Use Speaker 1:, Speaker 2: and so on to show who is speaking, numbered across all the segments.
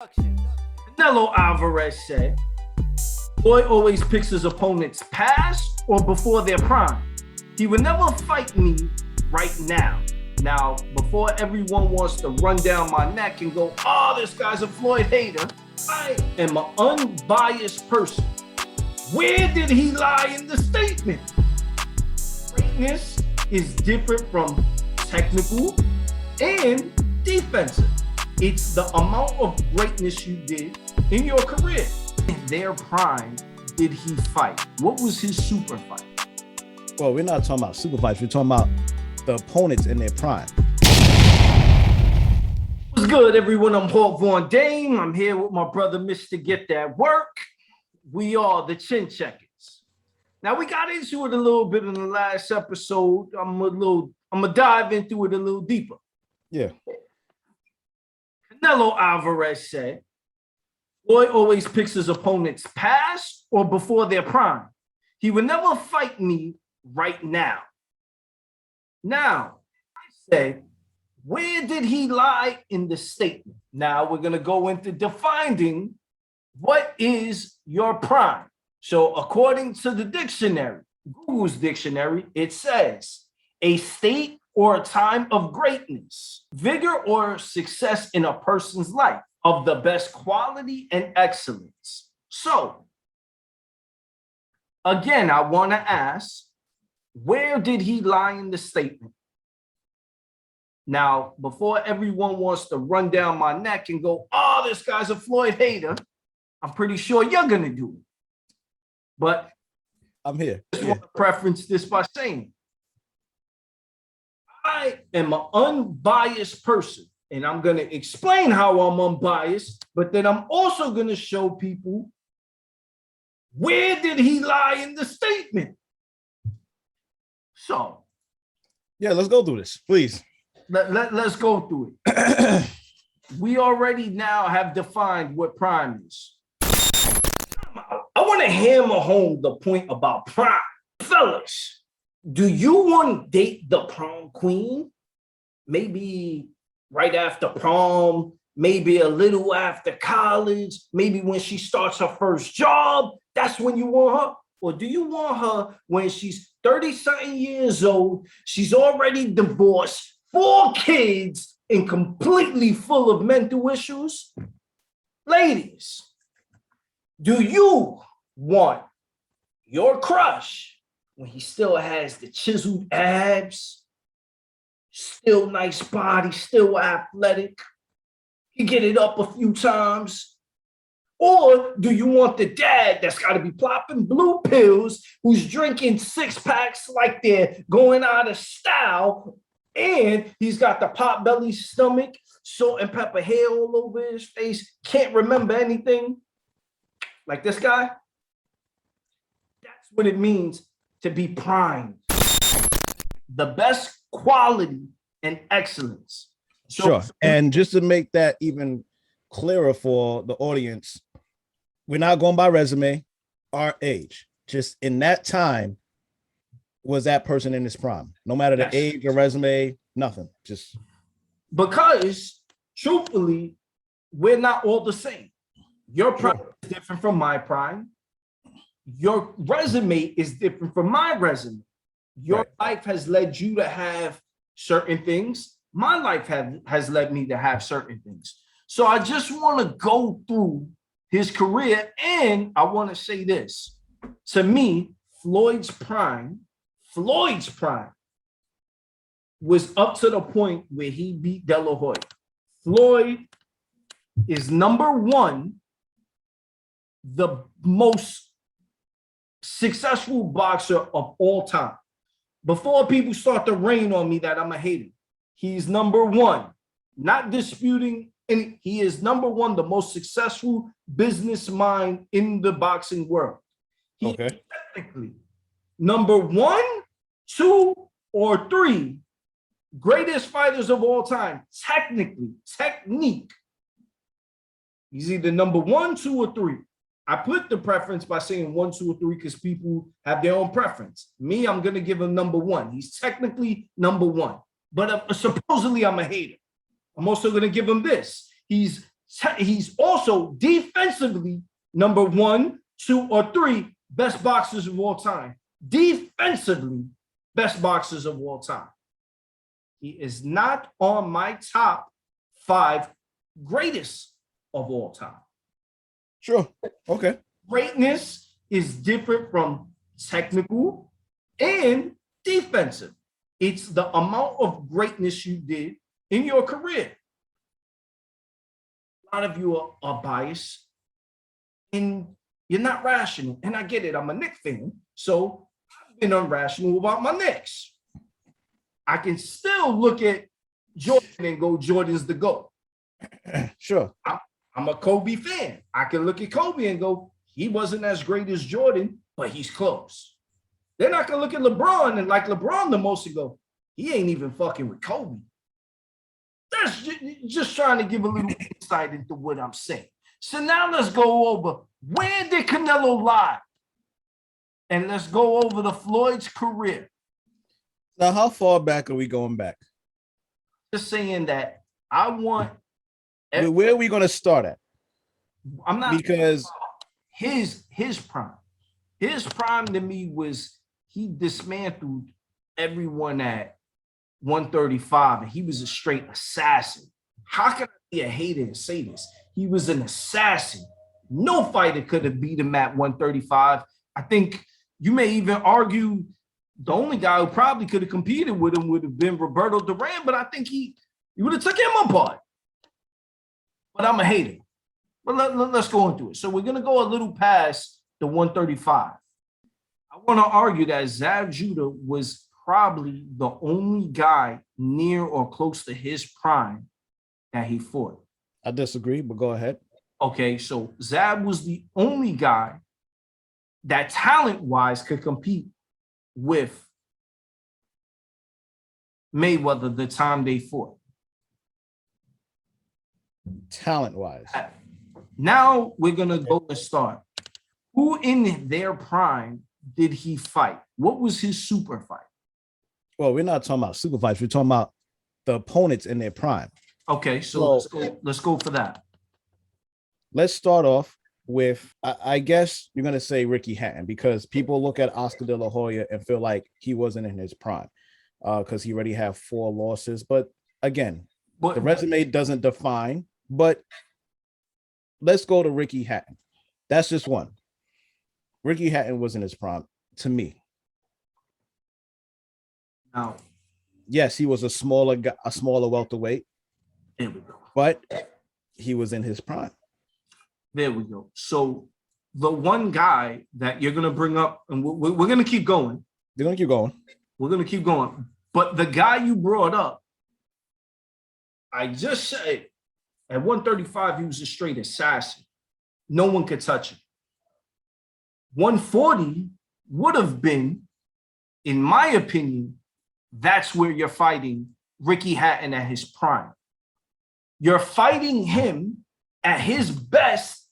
Speaker 1: Canelo Alvarez said, "Boy always picks his opponents past or before their prime. He would never fight me right now. Now, before everyone wants to run down my neck and go, oh, this guy's a Floyd hater, I am an unbiased person. Where did he lie in the statement? Greatness is different from technical and defensive. It's the amount of greatness you did in your career. In their prime, did he fight? What was his super fight?"
Speaker 2: Well, we're not talking about super fights. We're talking about the opponents in their prime.
Speaker 1: What's good, everyone? I'm Hawk Von Dame. I'm here with my brother, Mr. Get That Work. We are the Chin Checkers. Now, we got into it a little bit in the last episode. I'm gonna dive into it a little deeper.
Speaker 2: Yeah.
Speaker 1: Canelo Alvarez said, "Boy always picks his opponents past or before their prime. He would never fight me right now." Now, I say, where did he lie in the statement? Now, we're going to go into defining what is your prime. So, according to the dictionary, Google's dictionary, it says a state or a time of greatness, vigor or success in a person's life of the best quality and excellence. So, again, I want to ask, where did he lie in the statement? Now, before everyone wants to run down my neck and go, oh, this guy's a Floyd hater, I'm pretty sure you're going to do it. But
Speaker 2: I'm here.
Speaker 1: I just want to preference this by saying, I am an unbiased person, and I'm going to explain how I'm unbiased, but then I'm also going to show people, where did he lie in the statement? So,
Speaker 2: yeah, let's go through this, please.
Speaker 1: Let's go through it. We already now have defined what prime is. I want to hammer home the point about prime. Fellas, do you want to date the prom queen? Maybe right after prom, maybe a little after college, maybe when she starts her first job, that's when you want her? Or do you want her when she's 30-something years old, she's already divorced, 4 kids, and completely full of mental issues? Ladies, do you want your crush when he still has the chiseled abs, still nice body, still athletic, he get it up a few times? Or do you want the dad that's got to be plopping blue pills, who's drinking 6-packs like they're going out of style, and he's got the pot-belly stomach, salt and pepper hair all over his face, can't remember anything? Like this guy? That's what it means to be primed. The best quality and excellence. So,
Speaker 2: sure. And just to make that even clearer for the audience, we're not going by resume, our age. Just in that time, was that person in his prime? No matter the age or resume, nothing. Just
Speaker 1: because, truthfully, we're not all the same. Your prime is different from my prime. Your resume is different from my resume. Your life has led you to have certain things. My life has led me to have certain things. So I just want to go through his career, and I want to say this. To me, Floyd's prime was up to the point where he beat De La Hoya. Floyd is number one, the most successful boxer of all time. Before people start to rain on me that I'm a hater, he's number one, not disputing any. He is number one, the most successful business mind in the boxing world. He is technically number 1, 2, or 3 greatest fighters of all time. Technique. He's either number 1, 2, or 3. I put the preference by saying 1, 2, or 3 because people have their own preference. Me, I'm going to give him number 1. He's technically number 1. But supposedly I'm a hater. I'm also going to give him this. He's he's also defensively number 1, 2, or 3 best boxers of all time. Defensively, best boxers of all time. He is not on my top 5 greatest of all time.
Speaker 2: Sure. Okay.
Speaker 1: Greatness is different from technical and defensive. It's the amount of greatness you did in your career. A lot of you are biased and you're not rational. And I get it. I'm a Knicks fan. So I've been irrational about my Knicks. I can still look at Jordan and go, Jordan's the GOAT.
Speaker 2: Sure.
Speaker 1: I'm a Kobe fan. I can look at Kobe and go, he wasn't as great as Jordan, but he's close. Then I can look at LeBron and like LeBron the most and go, he ain't even fucking with Kobe. That's just trying to give a little insight into what I'm saying. So now let's go over, where did Canelo lie? And let's go over the Floyd's career.
Speaker 2: Now, how far back are we going back?
Speaker 1: Just saying that I want.
Speaker 2: Where are we going to start at?
Speaker 1: I'm not,
Speaker 2: because
Speaker 1: his prime. His prime to me was he dismantled everyone at 135, and he was a straight assassin. How can I be a hater and say this? He was an assassin. No fighter could have beat him at 135. I think you may even argue the only guy who probably could have competed with him would have been Roberto Duran, but I think he would have took him apart. But I'm a hater. But let's go into it. So we're going to go a little past the 135. I want to argue that Zav Judah was probably the only guy near or close to his prime that he fought.
Speaker 2: I disagree, but go ahead.
Speaker 1: Okay, so Zab was the only guy that talent-wise could compete with Mayweather the time they fought.
Speaker 2: Talent-wise.
Speaker 1: Now we're going to go and start. Who in their prime did he fight? What was his super fight?
Speaker 2: Well, we're not talking about super fights. We're talking about the opponents in their prime.
Speaker 1: Okay, so let's go for that.
Speaker 2: Let's start off with, I guess you're going to say Ricky Hatton, because people look at Oscar De La Hoya and feel like he wasn't in his prime because he already had 4 losses. But again, the resume doesn't define, but let's go to Ricky Hatton. That's just one. Ricky Hatton was in his prime to me.
Speaker 1: Now,
Speaker 2: yes, he was a smaller welterweight.
Speaker 1: There we go.
Speaker 2: But he was in his prime.
Speaker 1: There we go. So the one guy that you're going to bring up, and we're going to keep going.
Speaker 2: They're going to keep going.
Speaker 1: We're going to keep going. But the guy you brought up, I just said at 135, he was a straight assassin. No one could touch him. 140 would have been, in my opinion, that's where you're fighting Ricky Hatton at his prime. You're fighting him at his best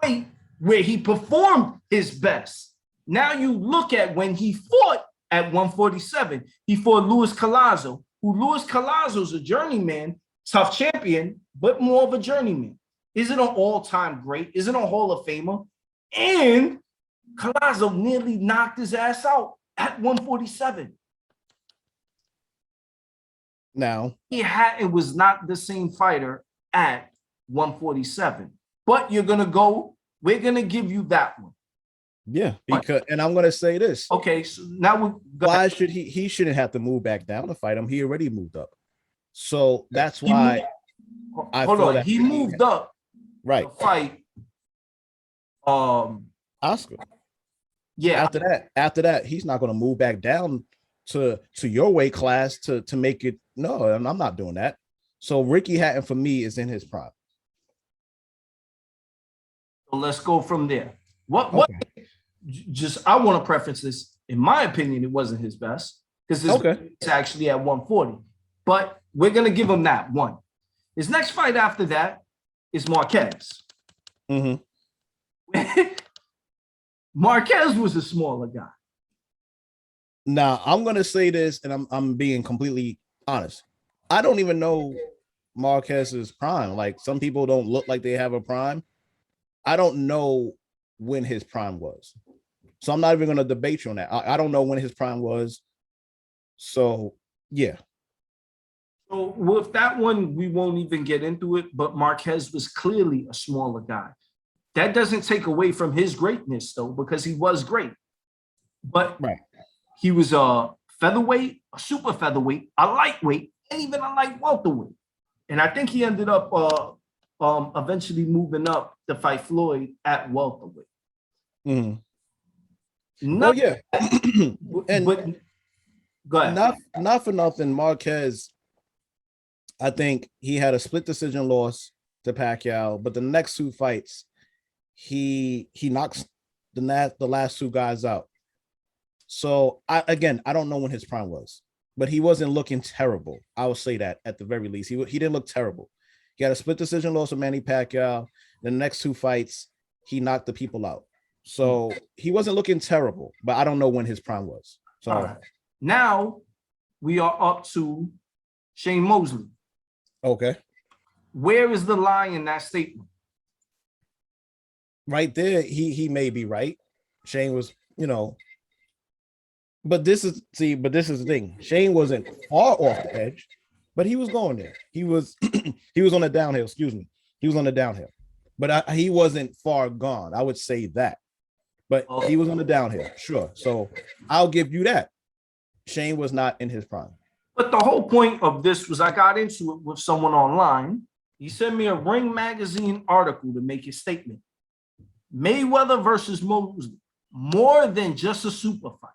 Speaker 1: weight, where he performed his best. Now you look at when he fought at 147, he fought Luis Collazo, who Luis Collazo's a journeyman, tough champion, but more of a journeyman. Isn't an all-time great, isn't a Hall of Famer. And Collazo nearly knocked his ass out at 147.
Speaker 2: Now,
Speaker 1: it was not the same fighter at 147. But we're going to give you that one.
Speaker 2: Yeah, because, and I'm going to say this.
Speaker 1: Okay, so now
Speaker 2: why should he shouldn't have to move back down to fight him? He already moved up. So that's why
Speaker 1: he moved up
Speaker 2: right
Speaker 1: to fight
Speaker 2: Oscar.
Speaker 1: Yeah.
Speaker 2: After that, he's not going to move back down to your weight class to make it. No, I'm not doing that. So Ricky Hatton for me is in his prime.
Speaker 1: So let's go from there. What? Just I want to preface this. In my opinion, it wasn't his best because it's actually at 140. But we're gonna give him that one. His next fight after that is Marquez.
Speaker 2: Mm-hmm.
Speaker 1: Marquez was a smaller guy.
Speaker 2: Now I'm gonna say this, and I'm being completely honest. I don't even know Marquez's prime. Like some people don't look like they have a prime. I don't know when his prime was. So I'm not even going to debate you on that. I don't know when his prime was. So, yeah.
Speaker 1: So with that one, we won't even get into it, but Marquez was clearly a smaller guy. That doesn't take away from his greatness, though, because he was great. But he was a featherweight, a super featherweight, a lightweight, and even a light welterweight. And I think he ended up eventually moving up to fight Floyd at welterweight.
Speaker 2: Oh, yeah. And
Speaker 1: but go ahead.
Speaker 2: Not for nothing, Marquez, I think he had a split decision loss to Pacquiao, but the next two fights, he knocks the last two guys out. So I don't know when his prime was, but he wasn't looking terrible. I would say that at the very least, he didn't look terrible. He had a split decision loss with Manny Pacquiao. The next two fights, he knocked the people out. So he wasn't looking terrible, but I don't know when his prime was. So
Speaker 1: now we are up to Shane Mosley.
Speaker 2: Okay.
Speaker 1: Where is the lie in that statement?
Speaker 2: Right there, he may be right. Shane was, but this is the thing. Shane wasn't far off the edge, but he was going there. He was he was on the downhill, excuse me. He was on the downhill. But he wasn't far gone. I would say that. But he was on the downhill, sure. So I'll give you that. Shane was not in his prime.
Speaker 1: But the whole point of this was I got into it with someone online. He sent me a Ring Magazine article to make his statement. Mayweather versus Mosley, more than just a super fight.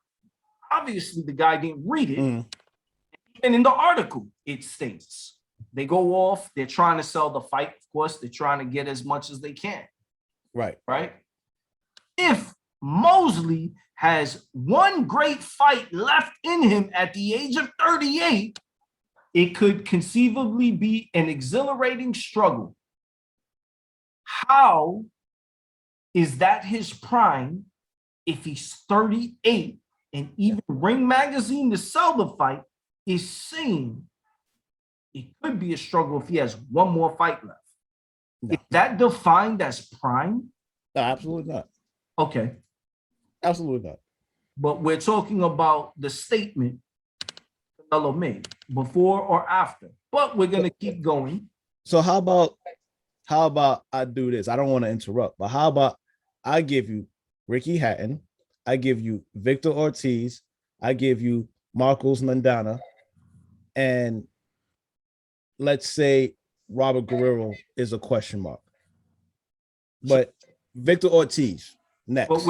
Speaker 1: Obviously, the guy didn't read it. And in the article, it states they go off. They're trying to sell the fight. Of course, they're trying to get as much as they can.
Speaker 2: Right.
Speaker 1: If Mosley has one great fight left in him at the age of 38, it could conceivably be an exhilarating struggle. How is that his prime if he's 38 and even Ring Magazine to sell the fight is saying it could be a struggle if he has one more fight left? No. Is that defined as prime?
Speaker 2: No, absolutely not.
Speaker 1: Okay.
Speaker 2: Absolutely not.
Speaker 1: But we're talking about the statement Canelo made before or after. But we're going to keep going.
Speaker 2: So how about I do this? I don't want to interrupt, but how about I give you Ricky Hatton, I give you Victor Ortiz, I give you Marcos Maidana, and let's say Robert Guerrero is a question mark. But Victor Ortiz next.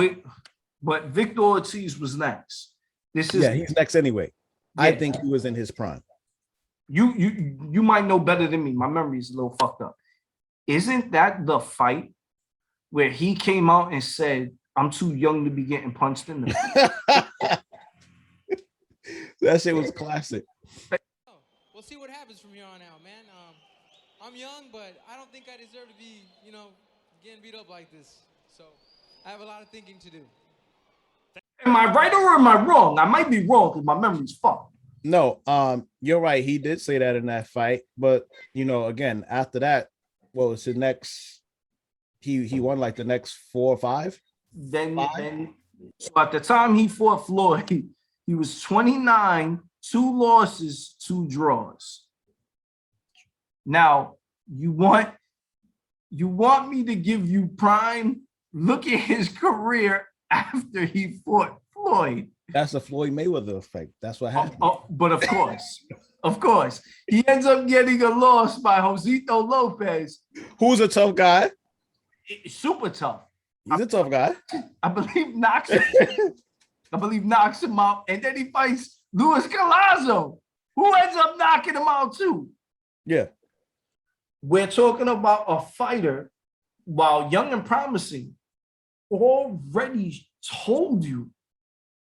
Speaker 1: But Victor Ortiz was next. He's
Speaker 2: next anyway. Yeah. I think he was in his prime.
Speaker 1: You might know better than me. My memory is a little fucked up. Isn't that the fight where he came out and said, "I'm too young to be getting punched in the face"?
Speaker 2: That shit was classic.
Speaker 3: We'll see what happens from here on out, man. I'm young, but I don't think I deserve to be, getting beat up like this. So I have a lot of thinking to do.
Speaker 1: Am I right or am I wrong? I might be wrong because my memory's fucked.
Speaker 2: No, you're right. He did say that in that fight, but again, after that, what was the next? He won like the next 4 or 5.
Speaker 1: Then so at the time he fought Floyd, he was 29, 2 losses, 2 draws. Now you want me to give you prime? Look at his career after he fought Floyd.
Speaker 2: That's the Floyd Mayweather effect. That's what happened.
Speaker 1: But of course, he ends up getting a loss by Josito Lopez.
Speaker 2: Who's a tough guy?
Speaker 1: Super tough.
Speaker 2: He's a tough guy.
Speaker 1: I believe knocks him out, and then he fights Luis Collazo, who ends up knocking him out too.
Speaker 2: Yeah.
Speaker 1: We're talking about a fighter, while young and promising, already told you,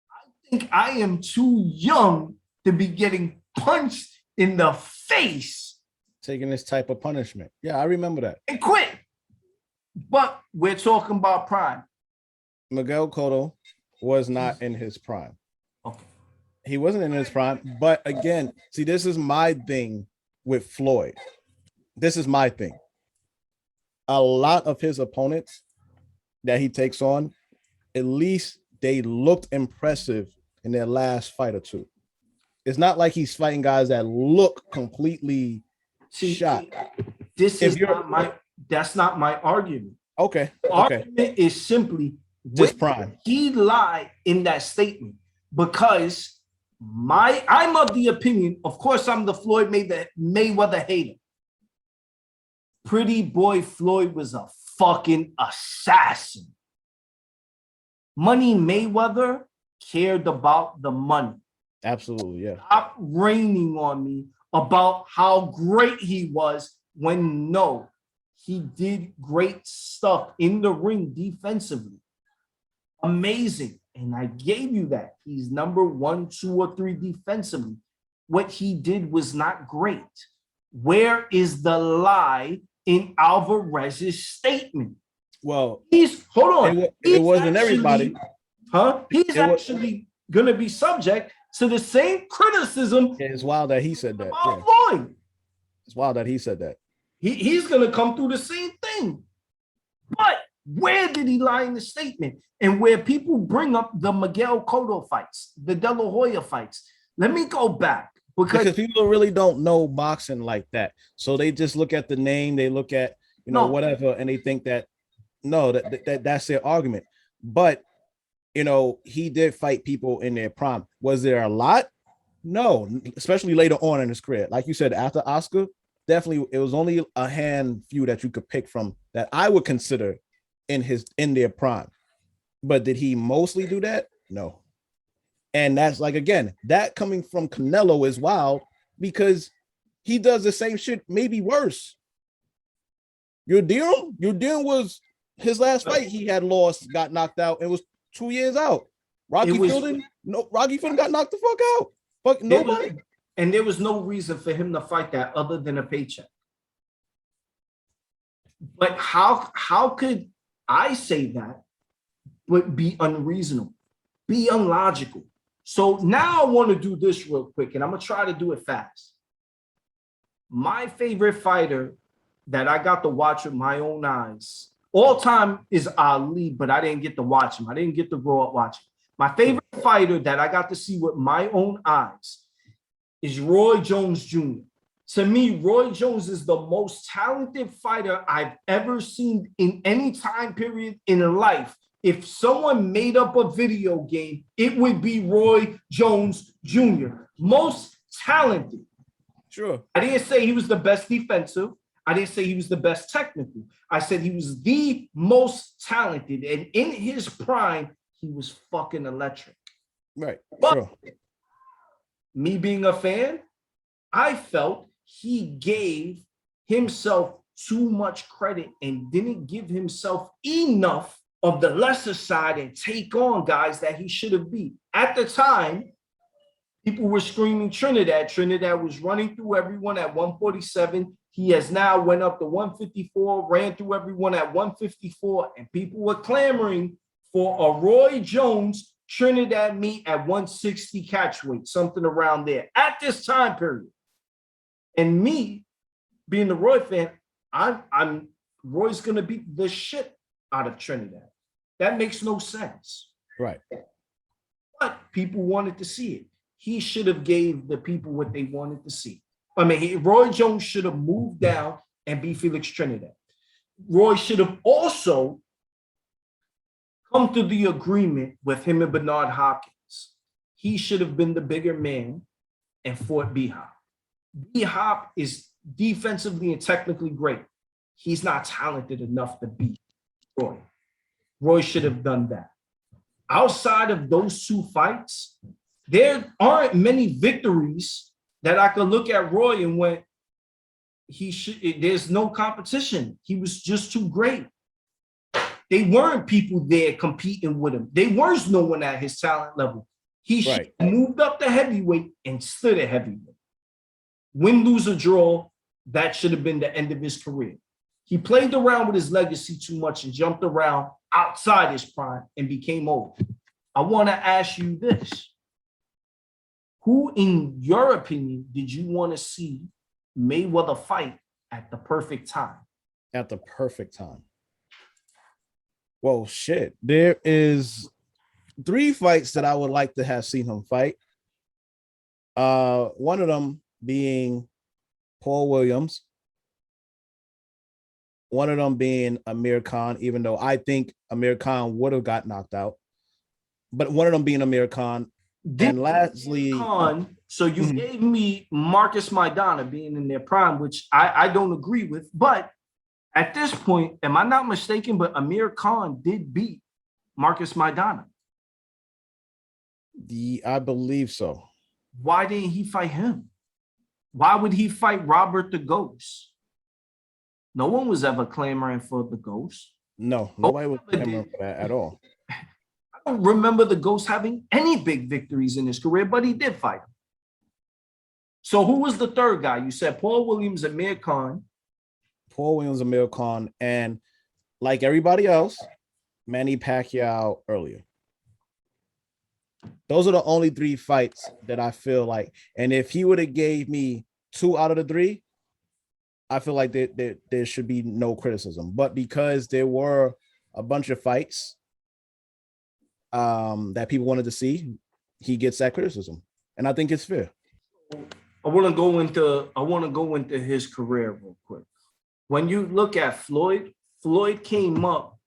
Speaker 1: I think I am too young to be getting punched in the face.
Speaker 2: Taking this type of punishment. Yeah, I remember that.
Speaker 1: And quit. But we're talking about prime.
Speaker 2: Miguel Cotto was not in his prime.
Speaker 1: Okay.
Speaker 2: He wasn't in his prime. But again, see, this is my thing with Floyd. this is my thing. A lot of his opponents that he takes on, at least they looked impressive in their last fight or two. It's not like he's fighting guys that look completely shot.
Speaker 1: That's not my argument.
Speaker 2: Okay.
Speaker 1: Argument is simply
Speaker 2: just prime.
Speaker 1: He lied in that statement because I'm of the opinion, of course, I'm the Floyd Mayweather hater. Pretty boy Floyd was a fucking assassin. Money Mayweather cared about the money.
Speaker 2: Absolutely, yeah.
Speaker 1: Stop raining on me about how great he was when no, he did great stuff in the ring defensively. Amazing. And I gave you that. He's number 1, 2, or 3 defensively. What he did was not great. Where is the lie in Alvarez's statement?
Speaker 2: Well,
Speaker 1: hold on.
Speaker 2: It wasn't everybody.
Speaker 1: He's actually going to be subject to the same criticism.
Speaker 2: Yeah, it's wild that he said that.
Speaker 1: Yeah. Floyd.
Speaker 2: It's wild that he said that.
Speaker 1: He's going to come through the same thing. But where did he lie in the statement? And where people bring up the Miguel Cotto fights, the De La Hoya fights. Let me go back. Because
Speaker 2: people really don't know boxing like that. So they just look at the name, they look at, whatever, and they think that, that's their argument. But, he did fight people in their prime. Was there a lot? No, especially later on in his career. Like you said, after Oscar, definitely it was only a few that you could pick from that I would consider in their prime. But did he mostly do that? No. And that's like, again, that coming from Canelo is wild because he does the same shit, maybe worse. Your deal was his last fight. He had lost, got knocked out, and was 2 years out. Rocky Fielding got knocked the fuck out. Fuck nobody.
Speaker 1: And there was no reason for him to fight that other than a paycheck. But how could I say that, but be unreasonable, be unlogical? So now I want to do this real quick, and I'm going to try to do it fast. My favorite fighter that I got to watch with my own eyes all time is Ali, but I didn't get to watch him. I didn't get to grow up watching. My favorite fighter that I got to see with my own eyes is Roy Jones Jr. To me, Roy Jones is the most talented fighter I've ever seen in any time period in life. If someone made up a video game, it would be Roy Jones Jr. Most talented.
Speaker 2: Sure.
Speaker 1: I didn't say he was the best defensive. I didn't say he was the best technical. I said he was the most talented. And in his prime, he was fucking electric.
Speaker 2: Right.
Speaker 1: But
Speaker 2: sure.
Speaker 1: Me being a fan, I felt he gave himself too much credit and didn't give himself enough of the lesser side and take on guys that he should have beat. At the time, people were screaming Trinidad. Trinidad was running through everyone at 147. He has now went up to 154, ran through everyone at 154, and people were clamoring for a Roy Jones Trinidad meet at 160 catch weight, something around there at this time period. And me, being the Roy fan, I'm Roy's gonna beat the shit out of Trinidad. That makes no sense.
Speaker 2: Right.
Speaker 1: But people wanted to see it. He should have gave the people what they wanted to see. I mean, Roy Jones should have moved down and beat Felix Trinidad. Roy should have also come to the agreement with him and Bernard Hopkins. He should have been the bigger man and fought B-Hop. B-Hop is defensively and technically great. He's not talented enough to beat Roy. Roy should have done that. Outside of those two fights, there aren't many victories that I could look at Roy and went, there's no competition. He was just too great. They weren't people there competing with him. There was no one at his talent level. He should have moved up to heavyweight and stood at heavyweight. Win, lose, or draw, that should have been the end of his career. He played around with his legacy too much and jumped around outside his prime and became old. I want to ask you this. Who, in your opinion, did you want to see Mayweather fight at the perfect time.
Speaker 2: At the perfect time. Well, shit. There is 3 fights that I would like to have seen him fight. One of them being Paul Williams. One of them being Amir Khan, even though I think Amir Khan would have got knocked out. But one of them being Amir Khan. And lastly,
Speaker 1: Khan, so you gave me Marcus Maidana being in their prime, which I don't agree with. But at this point, am I not mistaken? But Amir Khan did beat Marcus Maidana.
Speaker 2: I believe so.
Speaker 1: Why didn't he fight him? Why would he fight Robert the Ghost? No one was ever clamoring for the Ghost.
Speaker 2: No, nobody was clamoring for that at all.
Speaker 1: I don't remember the Ghost having any big victories in his career, but he did fight him. So who was the third guy? You said Paul Williams, Amir Khan.
Speaker 2: Paul Williams, Amir Khan, and like everybody else, Manny Pacquiao earlier. Those are the only 3 fights that I feel like. And if he would have gave me 2 out of the 3, I feel like there should be no criticism. But because there were a bunch of fights that people wanted to see, he gets that criticism. And I think it's fair.
Speaker 1: I want to go into his career real quick. When you look at Floyd came up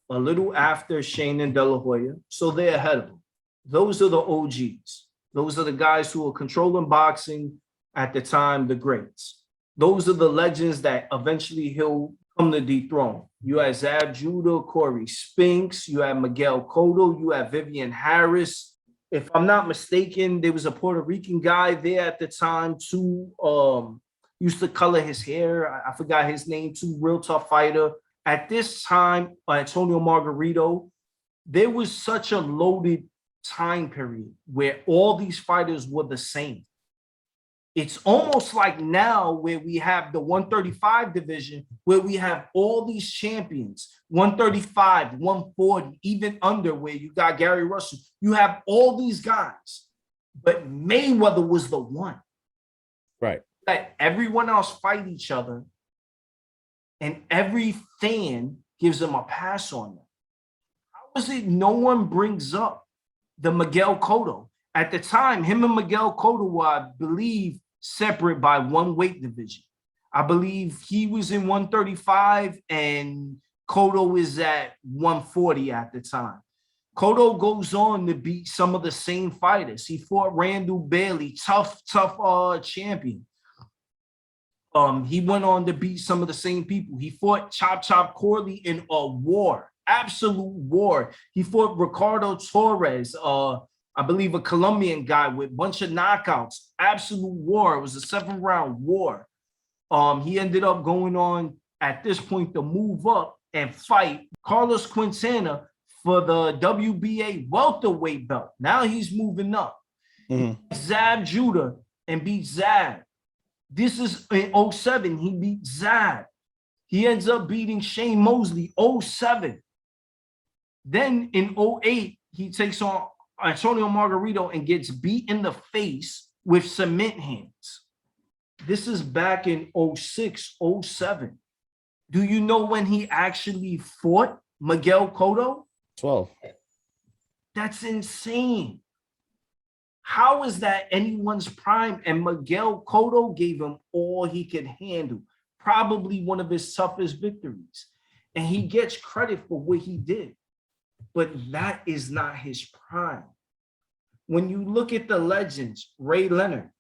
Speaker 1: a little after Shane and De La Hoya, so they're ahead of him. Those are the OGs. Those are the guys who were controlling boxing at the time, the greats. Those are the legends that eventually he'll come to dethrone. You had Zab Judah, Corey Spinks, you had Miguel Cotto, you had Vivian Harris. If I'm not mistaken, there was a Puerto Rican guy there at the time too. Used to color his hair. I forgot his name too. Real tough fighter. At this time, Antonio Margarito, there was such a loaded time period where all these fighters were the same. It's almost like now where we have the 135 division, where we have all these champions, 135, 140, even under, where you got Gary Russell. You have all these guys, but Mayweather was the one.
Speaker 2: Right.
Speaker 1: Let everyone else fight each other, and every fan gives them a pass on them. How is it no one brings up the Miguel Cotto? At the time, him and Miguel Cotto were, I believe, separate by 1 weight division. I believe he was in 135 and Cotto is at 140 at the time. Cotto goes on to beat some of the same fighters. He fought Randall Bailey, tough champion. He went on to beat some of the same people. He fought Chop Corley in a war, absolute war. He fought Ricardo Torres, I believe a Colombian guy with a bunch of knockouts, absolute war. It was a 7-round war. He ended up going on at this point to move up and fight Carlos Quintana for the WBA welterweight belt. Now he's moving up. Zab Judah and beat Zab. This is in 07. He beat Zab. He ends up beating Shane Mosley 07. Then in 08, he takes on Antonio Margarito and gets beat in the face with cement hands. This is back in 06, 07. Do you know when he actually fought Miguel Cotto?
Speaker 2: 12.
Speaker 1: That's insane. How is that anyone's prime? And Miguel Cotto gave him all he could handle. Probably one of his toughest victories. And he gets credit for what he did. But that is not his prime. When you look at the legends, Ray Leonard.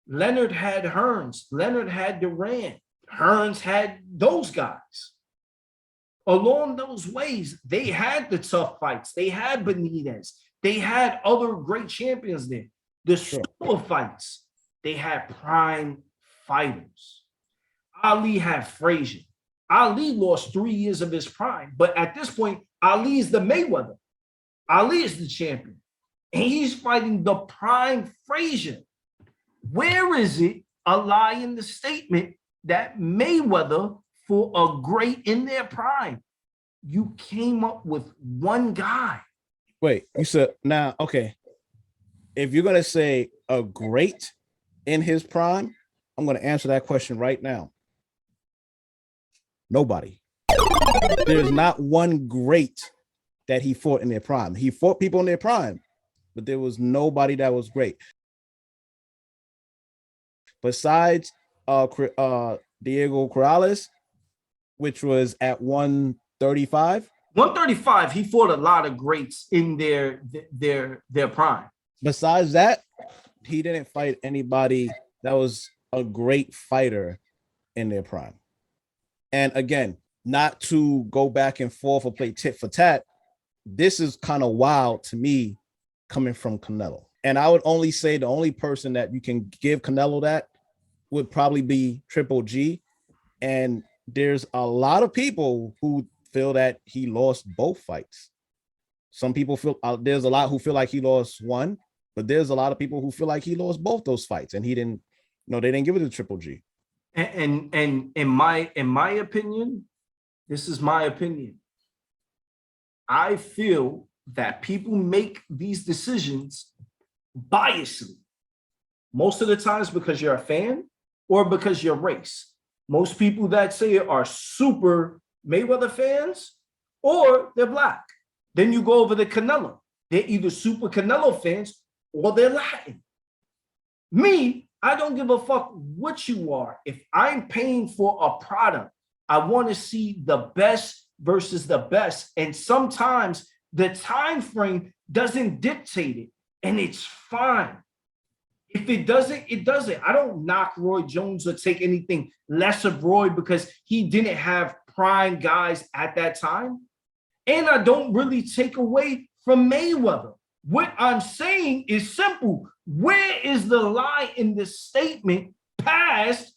Speaker 1: Leonard had Hearns. Leonard had Duran. Hearns had those guys. Along those ways, they had the tough fights. They had Benitez. They had other great champions there. The super fights, they had prime fighters. Ali had Frazier. Ali lost 3 years of his prime, but at this point, Ali is the Mayweather. Ali is the champion. And he's fighting the prime Frazier. Where is it a lie in the statement that Mayweather for a great in their prime? You came up with one guy.
Speaker 2: Wait, you said now, okay. If you're gonna say a great in his prime, I'm gonna answer that question right now. Nobody. There's not one great that he fought in their prime. He fought people in their prime, but there was nobody that was great. Besides Diego Corrales, which was at 135.
Speaker 1: 135, he fought a lot of greats in their prime.
Speaker 2: Besides that, he didn't fight anybody that was a great fighter in their prime. And again, not to go back and forth or play tit for tat, this is kind of wild to me coming from Canelo. And I would only say the only person that you can give Canelo that would probably be Triple G. And there's a lot of people who feel that he lost both fights. Some people feel there's a lot who feel like he lost one, but there's a lot of people who feel like he lost both those fights and he didn't, they didn't give it to Triple G.
Speaker 1: And in my opinion, this is my opinion. I feel that people make these decisions biasly. Most of the times because you're a fan or because you're race. Most people that say it are super Mayweather fans or they're black. Then you go over to Canelo. They're either super Canelo fans or they're Latin. Me, I don't give a fuck what you are. If I'm paying for a product, I want to see the best versus the best. And sometimes the time frame doesn't dictate it, and it's fine. If it doesn't, it doesn't. I don't knock Roy Jones or take anything less of Roy because he didn't have prime guys at that time. And I don't really take away from Mayweather. What I'm saying is simple. Where is the lie in this statement past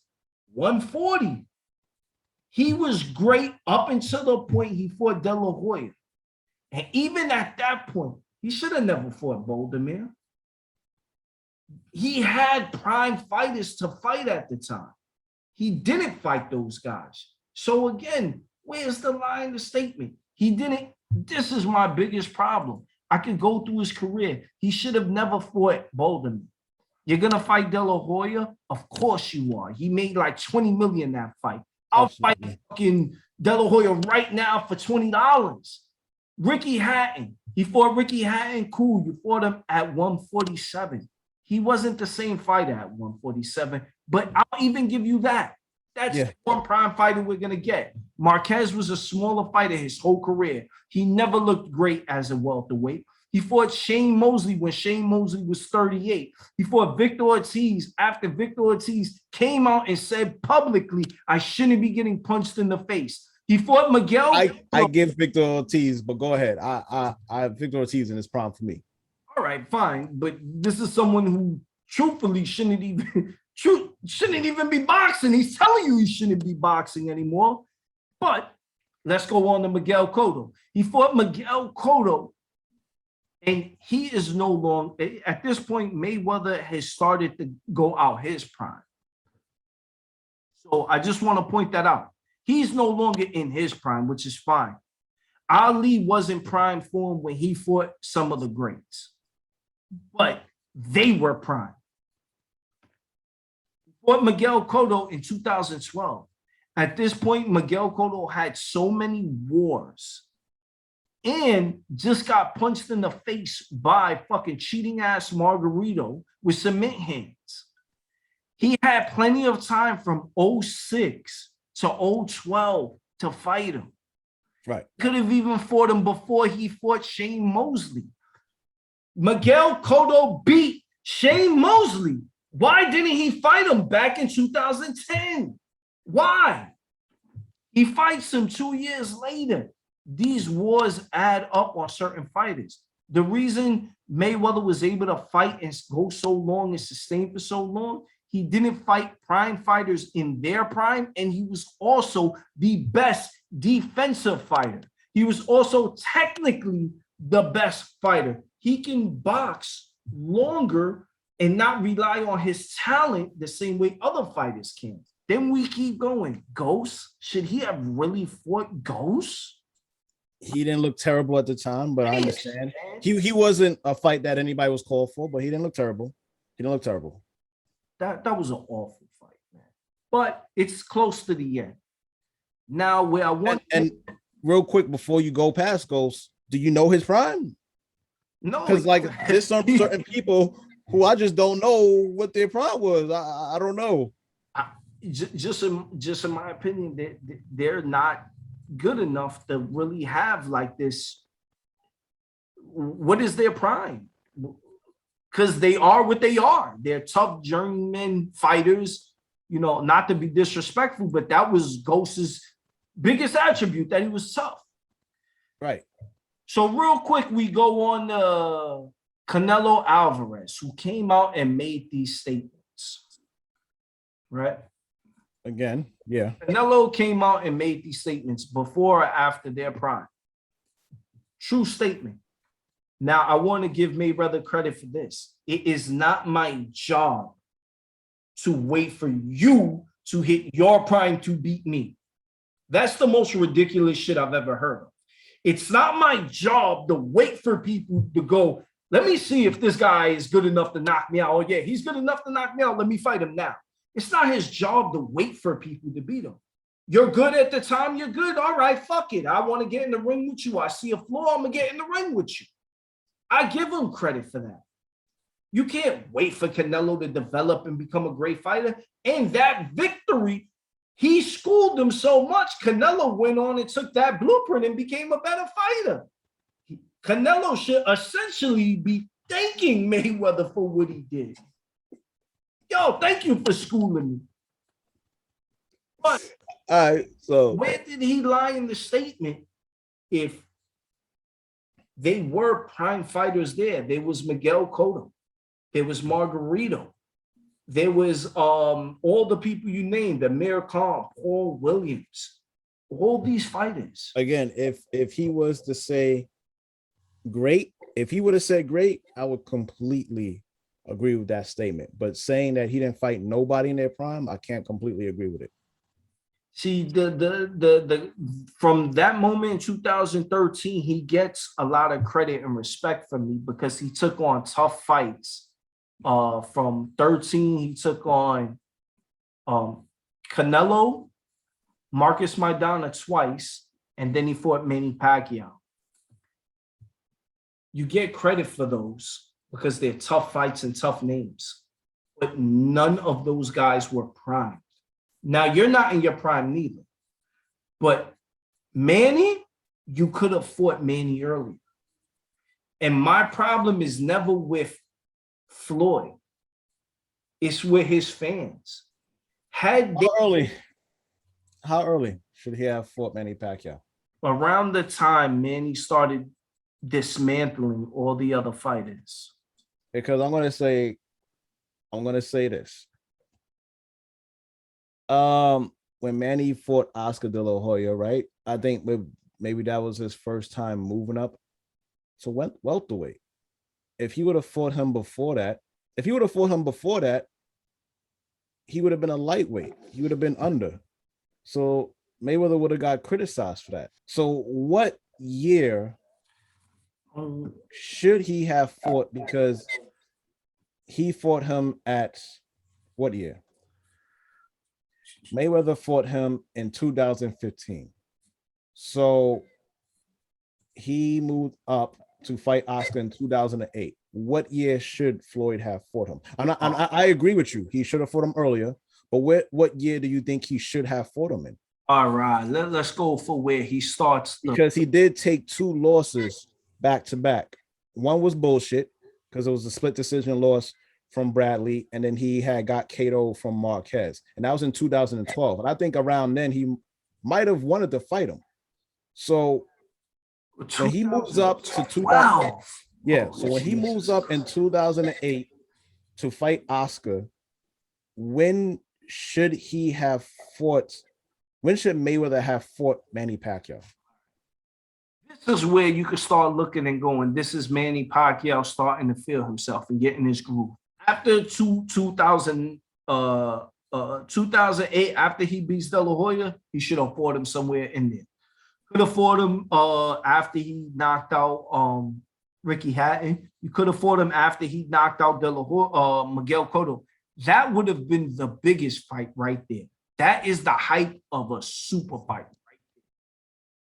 Speaker 1: 140? He was great up until the point he fought De La Hoya. And even at that point, he should have never fought Boldemir. He had prime fighters to fight at the time. He didn't fight those guys. So again, where's the lie in the statement? He didn't. This is my biggest problem. I could go through his career. He should have never fought Boldemir. You're going to fight De La Hoya? Of course you are. He made like $20 million that fight. I'll fight fucking De La Hoya right now for $20. Ricky Hatton. He fought Ricky Hatton. Cool. You fought him at 147. He wasn't the same fighter at 147, but I'll even give you that. That's one prime fighter we're going to get. Marquez was a smaller fighter his whole career. He never looked great as a welterweight. He fought Shane Mosley when Shane Mosley was 38. He fought Victor Ortiz after Victor Ortiz came out and said publicly, I shouldn't be getting punched in the face. He fought Miguel.
Speaker 2: I give Victor Ortiz, but go ahead. I have Victor Ortiz in his prime for me.
Speaker 1: All right, fine. But this is someone who truthfully shouldn't even be boxing. He's telling you he shouldn't be boxing anymore. But let's go on to Miguel Cotto. He fought Miguel Cotto, and he is no longer, at this point, Mayweather has started to go out his prime. So I just want to point that out. He's no longer in his prime, which is fine. Ali was in prime form when he fought some of the greats, but they were prime. He fought Miguel Cotto in 2012. At this point, Miguel Cotto had so many wars and just got punched in the face by fucking cheating ass Margarito with cement hands. He had plenty of time from 06 to 012 to fight him.
Speaker 2: Right.
Speaker 1: Could have even fought him before he fought Shane Mosley. Miguel Cotto beat Shane Mosley. Why didn't he fight him back in 2010? Why? He fights him 2 years later. These wars add up on certain fighters. The reason Mayweather was able to fight and go so long and sustain for so long, he didn't fight prime fighters in their prime, and he was also the best defensive fighter. He was also technically the best fighter. He can box longer and not rely on his talent the same way other fighters can. Then we keep going. Ghost? Should he have really fought Ghost?
Speaker 2: He didn't look terrible at the time, but I understand. He wasn't a fight that anybody was called for, but he didn't look terrible. He didn't look terrible.
Speaker 1: That was an awful fight, man. But it's close to the end. Now, where I want
Speaker 2: and real quick before you go past Ghost, do you know his prime?
Speaker 1: no,
Speaker 2: Because like there's some certain people who I just don't know what their prime was. I don't know.
Speaker 1: just in my opinion, they're not good enough to really have like this. What is their prime? Because they are what they are. They're tough journeyman fighters. You know, not to be disrespectful, but that was Ghost's biggest attribute, that he was tough.
Speaker 2: Right.
Speaker 1: So real quick, we go on Canelo Alvarez, who came out and made these statements. Right?
Speaker 2: Again, yeah.
Speaker 1: Canelo came out and made these statements before or after their prime. True statement. Now, I want to give Mayweather credit for this. It is not my job to wait for you to hit your prime to beat me. That's the most ridiculous shit I've ever heard of. It's not my job to wait for people to go, let me see if this guy is good enough to knock me out. Oh, yeah, he's good enough to knock me out. Let me fight him now. It's not his job to wait for people to beat him. You're good at the time, you're good. All right, fuck it. I want to get in the ring with you. I see a flaw, I'm going to get in the ring with you. I give him credit for that. You can't wait for Canelo to develop and become a great fighter. And that victory, he schooled him so much. Canelo went on and took that blueprint and became a better fighter. Canelo should essentially be thanking Mayweather for what he did. Yo, thank you for schooling me. But
Speaker 2: all right, so
Speaker 1: where did he lie in the statement if they were prime fighters there? There was Miguel Cotto. There was Margarito. There was all the people you named, Amir Khan, Paul Williams, all these fighters.
Speaker 2: Again, if he was to say great, if he would have said great, I would completely agree with that statement. But saying that he didn't fight nobody in their prime, I can't completely agree with it.
Speaker 1: See, the from that moment in 2013, he gets a lot of credit and respect from me because he took on tough fights. From 13, he took on Canelo, Marcus Maidana twice, and then he fought Manny Pacquiao. You get credit for those because they're tough fights and tough names, but none of those guys were prime. Now, you're not in your prime neither, but Manny, you could have fought Manny earlier. And my problem is never with Floyd. It's with his fans. How
Speaker 2: early should he have fought Manny Pacquiao?
Speaker 1: Around the time Manny started dismantling all the other fighters.
Speaker 2: Because I'm gonna say this. When Manny fought Oscar De La Hoya, right? I think maybe that was his first time moving up to welterweight. If he would have fought him before that, he would have been a lightweight. He would have been under. So Mayweather would have got criticized for that. So what year should he have fought? Because he fought him at what year? Mayweather fought him in 2015. So he moved up to fight Oscar in 2008. What year should Floyd have fought him? I agree with you. He should have fought him earlier. But what year do you think he should have fought him in?
Speaker 1: All right, let's go for where he starts.
Speaker 2: Because he did take 2 losses back to back. One was bullshit because it was a split decision loss from Bradley, and then he had got Cotto from Marquez, and that was in 2012. And I think around then he might have wanted to fight him. So when he moves up to 2000, so when he moves up in 2008 to fight Oscar, when should he have fought? When should Mayweather have fought Manny Pacquiao?
Speaker 1: This is where you can start looking and going, this is Manny Pacquiao starting to feel himself and getting his groove. After 2008, after he beats De La Hoya, he should have fought him somewhere in there. Could have fought him after he knocked out Ricky Hatton. You could have fought him after he knocked out Miguel Cotto. That would have been the biggest fight right there. That is the height of a super fight.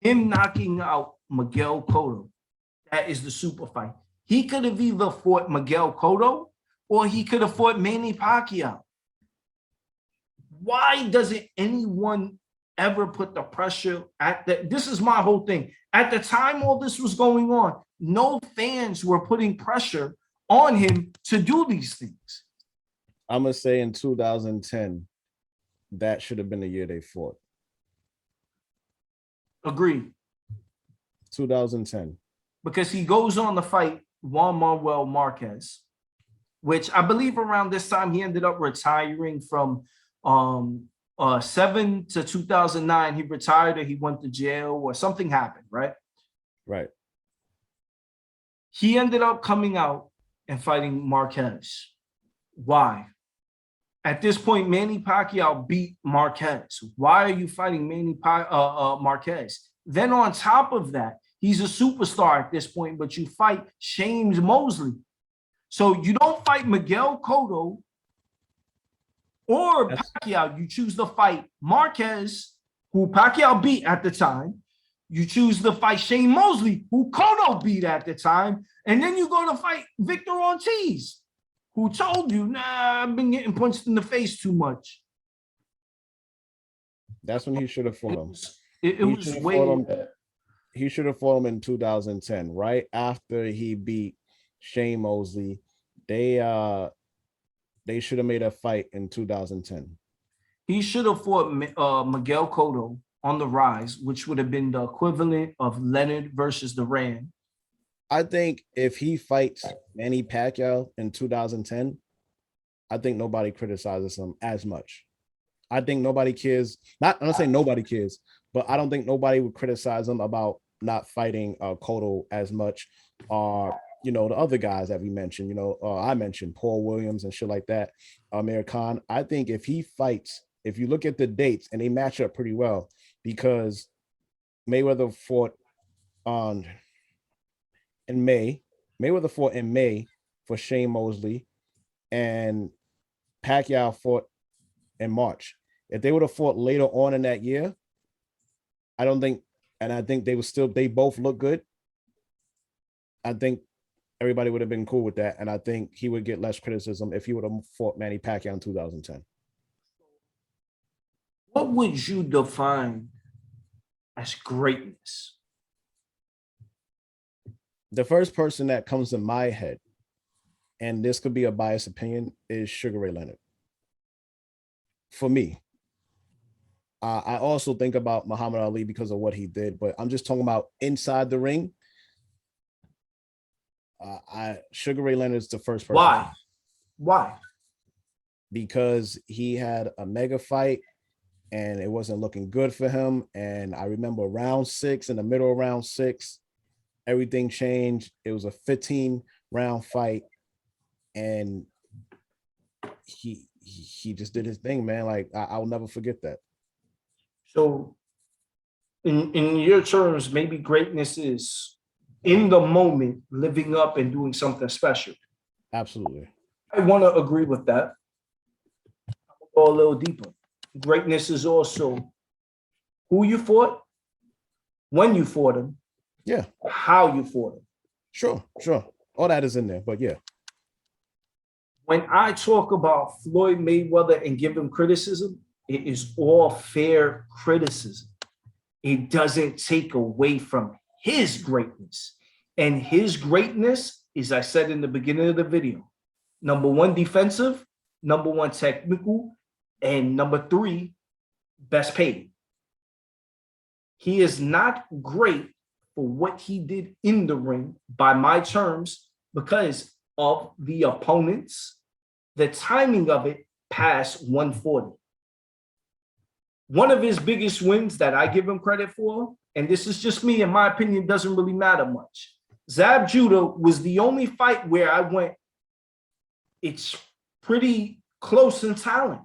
Speaker 1: him knocking out Miguel Cotto, that is the super fight. He could have either fought Miguel Cotto or he could have fought Manny Pacquiao. Why doesn't anyone ever put the pressure at that? This is my whole thing. At the time all this was going on, no fans were putting pressure on him to do these things.
Speaker 2: I'm going to say in 2010, that should have been the year they fought.
Speaker 1: Agreed.
Speaker 2: 2010. Because
Speaker 1: he goes on to fight Juan Manuel Marquez, which I believe around this time he ended up retiring from 7 to 2009. He retired or he went to jail or something happened, right?
Speaker 2: Right.
Speaker 1: He ended up coming out and fighting Marquez. Why? At this point, Manny Pacquiao beat Marquez. Why are you fighting Manny Marquez? Then on top of that, he's a superstar at this point, but you fight James Mosley. So you don't fight Miguel Cotto or Pacquiao. You choose to fight Marquez, who Pacquiao beat at the time. You choose to fight Shane Mosley, who Cotto beat at the time. And then you go to fight Victor Ortiz, who told you, nah, I've been getting punched in the face too much.
Speaker 2: That's when he should have fought him. He should have fought him in 2010, right after he beat Shane Mosley. They should have made a fight in 2010. He
Speaker 1: should have fought Miguel Cotto on the rise, which would have been the equivalent of Leonard versus Duran.
Speaker 2: I think if he fights Manny Pacquiao in 2010, I think nobody criticizes him as much. I think nobody cares. I'm not saying nobody cares, but I don't think nobody would criticize him about not fighting Cotto as much. The other guys that we mentioned, I mentioned Paul Williams and shit like that, Amir Khan. I think if he fights, if you look at the dates, and they match up pretty well, because Mayweather fought in May. Mayweather fought in May for Shane Mosley, and Pacquiao fought in March. If they would have fought later on in that year, I think they both look good. I think everybody would have been cool with that, and I think he would get less criticism if he would have fought Manny Pacquiao in 2010.
Speaker 1: What would you define as greatness?
Speaker 2: The first person that comes to my head, and this could be a biased opinion, is Sugar Ray Leonard. For me, I also think about Muhammad Ali because of what he did, but I'm just talking about inside the ring. Sugar Ray Leonard is the first person.
Speaker 1: Why?
Speaker 2: Because he had a mega fight and it wasn't looking good for him. And I remember round 6, in the middle of round 6, everything changed. It was a 15-round fight, and he just did his thing, man. Like I'll never forget that.
Speaker 1: So, in your terms, maybe greatness is in the moment, living up and doing something special.
Speaker 2: Absolutely.
Speaker 1: I want to agree with that. I'll go a little deeper. Greatness is also who you fought, when you fought them, how you fought them.
Speaker 2: Sure. All that is in there, but yeah.
Speaker 1: When I talk about Floyd Mayweather and give him criticism, it is all fair criticism. It doesn't take away from his greatness. And his greatness, as I said in the beginning of the video, number 1, defensive, number 1, technical, and number 3, best paid. He is not great for what he did in the ring by my terms because of the opponents, the timing of it past 140. One of his biggest wins that I give him credit for, and this is just me, in my opinion, doesn't really matter much. Zab Judah was the only fight where I went, it's pretty close in talent.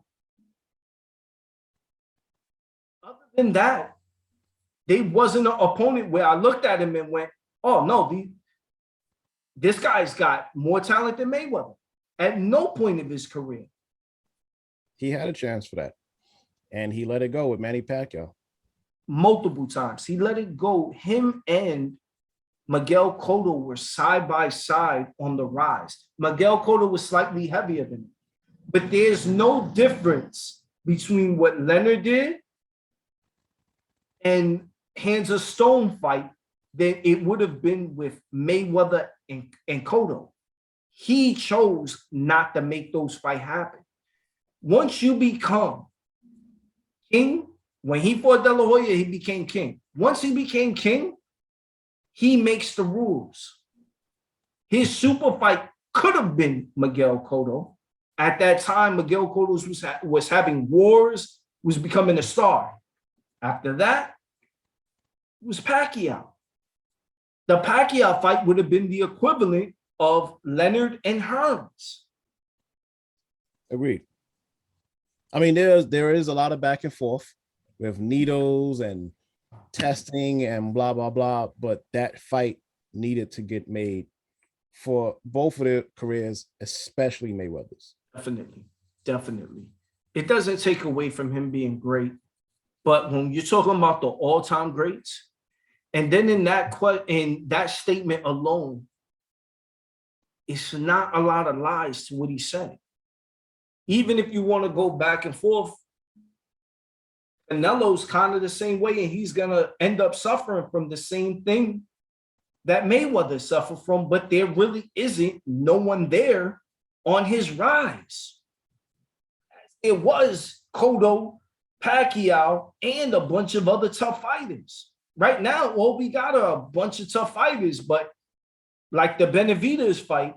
Speaker 1: Other than that, there wasn't an opponent where I looked at him and went, oh no, this guy's got more talent than Mayweather. At no point of his career.
Speaker 2: He had a chance for that, and he let it go with Manny Pacquiao.
Speaker 1: multiple times. He let it go. Him and Miguel Cotto were side by side on the rise. Miguel Cotto was slightly heavier than him. But there's no difference between what Leonard did and Hands of Stone fight than it would have been with Mayweather and Cotto. He chose not to make those fights happen. Once you become king, when he fought De La Hoya, he became king. Once he became king, he makes the rules. His super fight could have been Miguel Cotto. At that time, Miguel Cotto was having wars, was becoming a star. After that, it was Pacquiao. The Pacquiao fight would have been the equivalent of Leonard and Hearns.
Speaker 2: Agreed. I mean, there is a lot of back and forth with needles and testing and blah, blah, blah. But that fight needed to get made for both of their careers, especially Mayweather's.
Speaker 1: Definitely. It doesn't take away from him being great. But when you're talking about the all-time greats, and then in that statement alone, it's not a lot of lies to what he said. Even if you want to go back and forth, Canelo's kind of the same way, and he's going to end up suffering from the same thing that Mayweather suffered from, but there really isn't no one there on his rise. It was Cotto, Pacquiao, and a bunch of other tough fighters. Right now, all we got are a bunch of tough fighters, but like the Benavidez fight,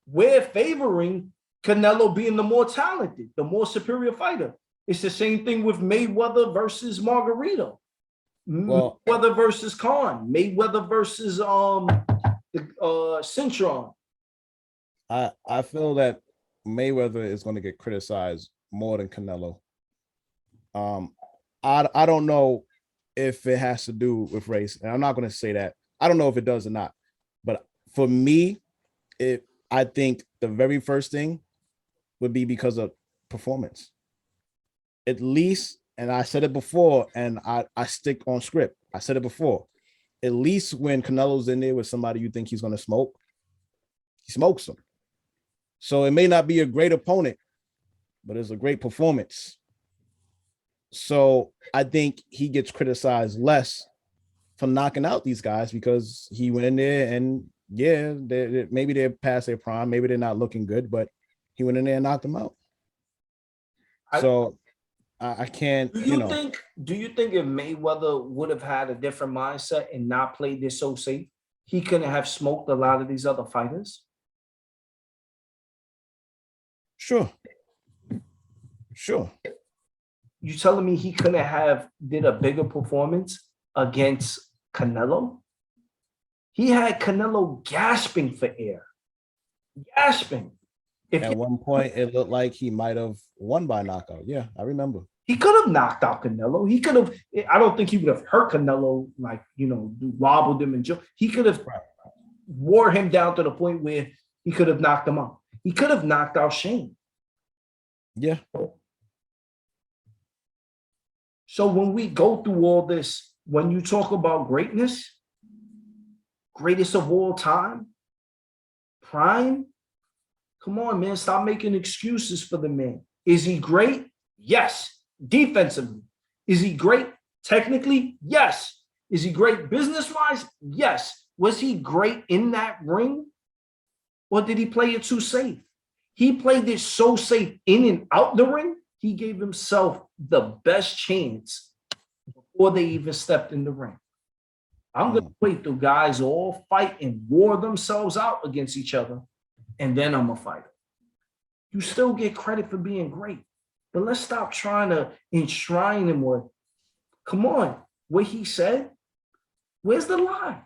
Speaker 1: we're favoring Canelo being the more talented, the more superior fighter. It's the same thing with Mayweather versus Margarito. Well, Mayweather versus Khan. Mayweather versus Cintron.
Speaker 2: I feel that Mayweather is going to get criticized more than Canelo. I don't know if it has to do with race, and I'm not going to say that. I don't know if it does or not. But for me, I think the very first thing would be because of performance. At least, and I said it before, and I stick on script. I said it before. At least when Canelo's in there with somebody you think he's going to smoke, he smokes them. So it may not be a great opponent, but it's a great performance. So I think he gets criticized less for knocking out these guys because he went in there and yeah, maybe they're past their prime, maybe they're not looking good, but he went in there and knocked them out. So I can't. Do
Speaker 1: you think if Mayweather would have had a different mindset and not played this so safe, he couldn't have smoked a lot of these other fighters?
Speaker 2: Sure.
Speaker 1: You telling me he couldn't have did a bigger performance against Canelo? He had Canelo gasping for air. Gasping.
Speaker 2: At one point, it looked like he might have won by knockout. Yeah, I remember.
Speaker 1: He could have knocked out Canelo. He could have, I don't think he would have hurt Canelo, like, wobbled him and jump. He could have wore him down to the point where he could have knocked him out. He could have knocked out Shane.
Speaker 2: Yeah.
Speaker 1: So when we go through all this, when you talk about greatness, greatest of all time, prime, come on, man, stop making excuses for the man. Is he great? Yes. Defensively. Is he great technically? Yes. Is he great business-wise? Yes. Was he great in that ring? Or did he play it too safe? He played it so safe in and out the ring, he gave himself the best chance before they even stepped in the ring. I'm going to wait till guys all fight and war themselves out against each other, and then I'm a fighter. You still get credit for being great, but let's stop trying to enshrine him with, come on, what he said, where's the lie?